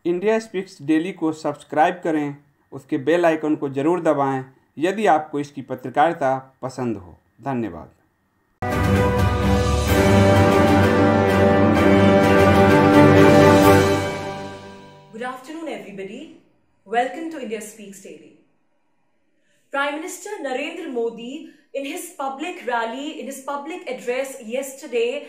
India speaks daily को subscribe करें, उसके बेल आइकन को जरूर दबाएं यदि आपको इसकी पत्रकारिता पसंद हो। धन्यवाद। Good afternoon, everybody. Welcome to India Speaks Daily. Prime Minister Narendra Modi, in his public rally, in his public address yesterday,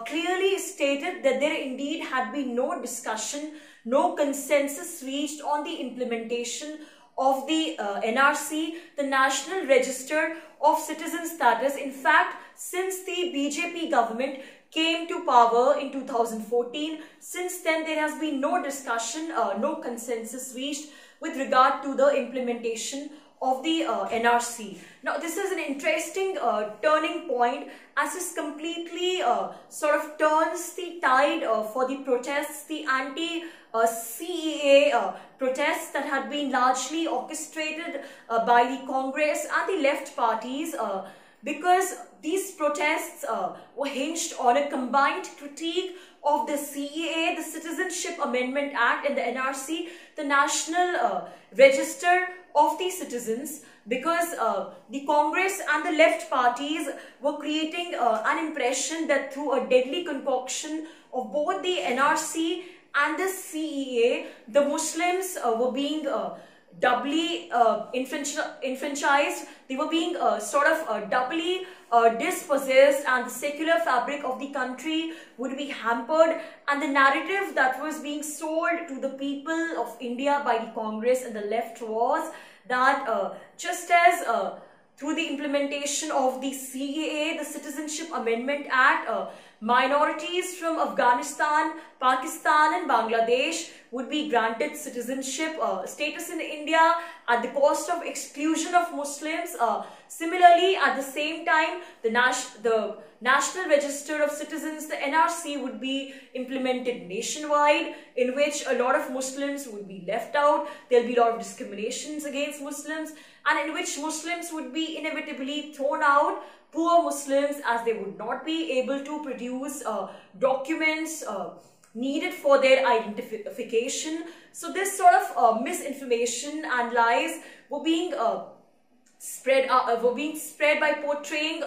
clearly stated that there indeed had been no discussion, no consensus reached on the implementation of the NRC, the National Register of Citizen Status. In fact, since the BJP government came to power in 2014, since then there has been no discussion, no consensus reached with regard to the implementation of the NRC. Now, this is an interesting turning point, as this completely sort of turns the tide for the protests, the anti-CAA protests that had been largely orchestrated by the Congress and the left parties, because these protests were hinged on a combined critique of the CAA, the Citizenship Amendment Act, and the NRC, the National Register of the Citizens, because the Congress and the left parties were creating an impression that through a deadly concoction of both the NRC and the CAA, the Muslims were being doubly enfranchised. They were being sort of doubly dispossessed, and the secular fabric of the country would be hampered. And the narrative that was being sold to the people of India by the Congress and the left was that just as through the implementation of the CAA, the Citizenship Amendment Act, minorities from Afghanistan, Pakistan and Bangladesh would be granted citizenship status in India at the cost of exclusion of Muslims. Similarly, at the same time, the National Register of Citizens, the NRC, would be implemented nationwide, in which a lot of Muslims would be left out. There will be a lot of discriminations against Muslims, and in which Muslims would be inevitably thrown out. Poor Muslims, as they would not be able to produce documents needed for their identification. So this sort of misinformation and lies were being spread by portraying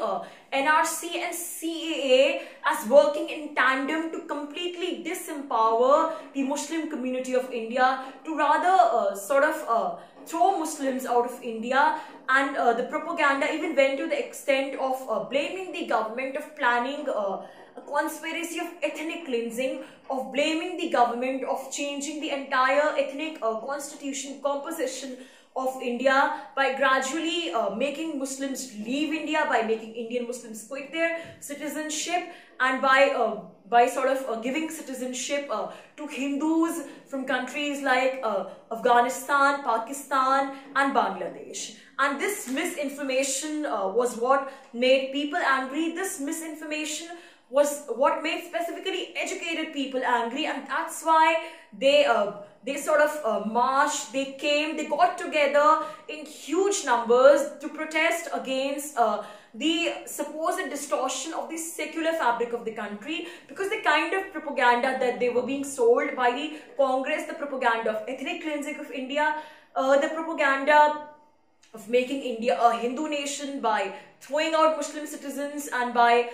NRC and CAA as working in tandem to completely disempower the Muslim community of India, to rather sort of throw Muslims out of India. And the propaganda even went to the extent of blaming the government of planning a conspiracy of ethnic cleansing, of blaming the government of changing the entire ethnic constitution composition of India by gradually making Muslims leave India, by making Indian Muslims quit their citizenship, and by sort of giving citizenship to Hindus from countries like Afghanistan, Pakistan and Bangladesh. And this misinformation was what made people angry. This misinformation was what made specifically educated people angry, and that's why they sort of marched, they came, they got together in huge numbers to protest against the supposed distortion of the secular fabric of the country, because the kind of propaganda that they were being sold by the Congress, the propaganda of ethnic cleansing of India, the propaganda of making India a Hindu nation by throwing out Muslim citizens, and by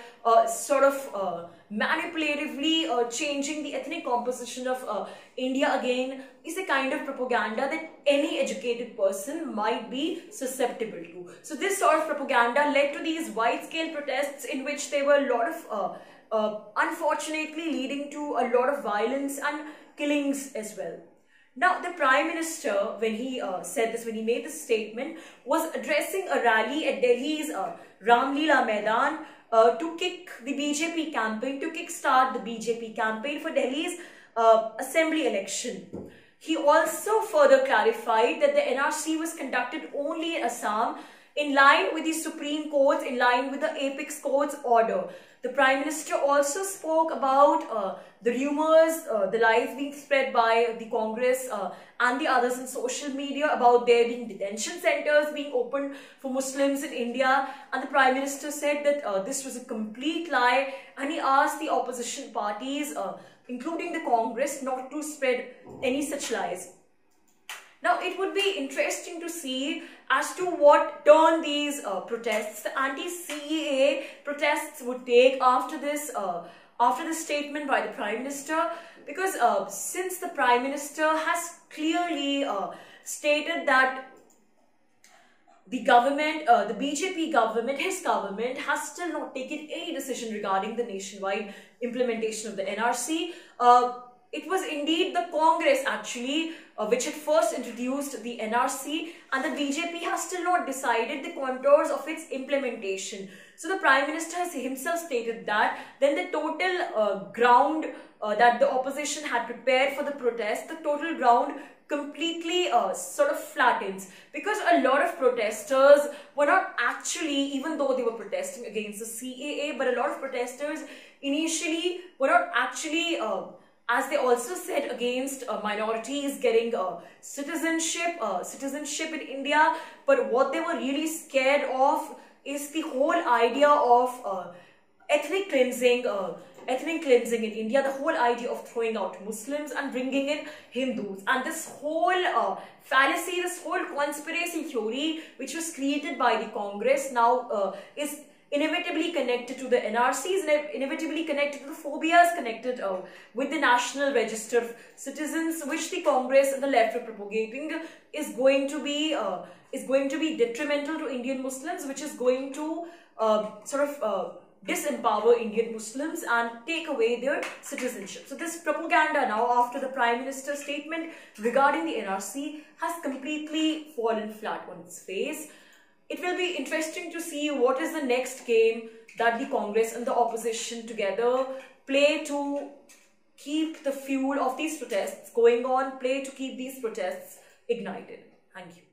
sort of manipulatively changing the ethnic composition of India again, is a kind of propaganda that any educated person might be susceptible to. So this sort of propaganda led to these wide-scale protests, in which there were a lot of, unfortunately, leading to a lot of violence and killings as well. Now, the Prime Minister, when he said this, when he made this statement, was addressing a rally at Delhi's Ram Leela Maidan to kick the BJP campaign, to kickstart the BJP campaign for Delhi's assembly election. He also further clarified that the NRC was conducted only in Assam, in line with the Supreme Court's, in line with the Apex Court's order. The Prime Minister also spoke about the rumors, the lies being spread by the Congress and the others in social media about there being detention centers being opened for Muslims in India. And the Prime Minister said that this was a complete lie, and he asked the opposition parties including the Congress, not to spread any such lies. Now, it would be interesting to see as to what turn these protests, the anti-CAA protests, would take after this statement by the Prime Minister, because since the Prime Minister has clearly stated that the government, the BJP government, his government, has still not taken any decision regarding the nationwide implementation of the NRC. It was indeed the Congress actually which had first introduced the NRC, and the BJP has still not decided the contours of its implementation. So the Prime Minister has himself stated that then the total ground that the opposition had prepared for the protest, the total ground completely sort of flattens, because a lot of protesters were not actually, even though they were protesting against the CAA, but a lot of protesters initially were not actually as they also said, against minorities getting citizenship in India. But what they were really scared of is the whole idea of ethnic cleansing in India, the whole idea of throwing out Muslims and bringing in Hindus. And this whole fallacy, this whole conspiracy theory which was created by the Congress now is inevitably connected to the NRCs, inevitably connected to the phobias connected with the National Register of Citizens, which the Congress and the left are propagating, is going to be detrimental to Indian Muslims, which is going to disempower Indian Muslims and take away their citizenship. So this propaganda now, after the Prime Minister's statement regarding the NRC, has completely fallen flat on its face. It will be interesting to see what is the next game that the Congress and the opposition together play to keep the fuel of these protests going on, play to keep these protests ignited. Thank you.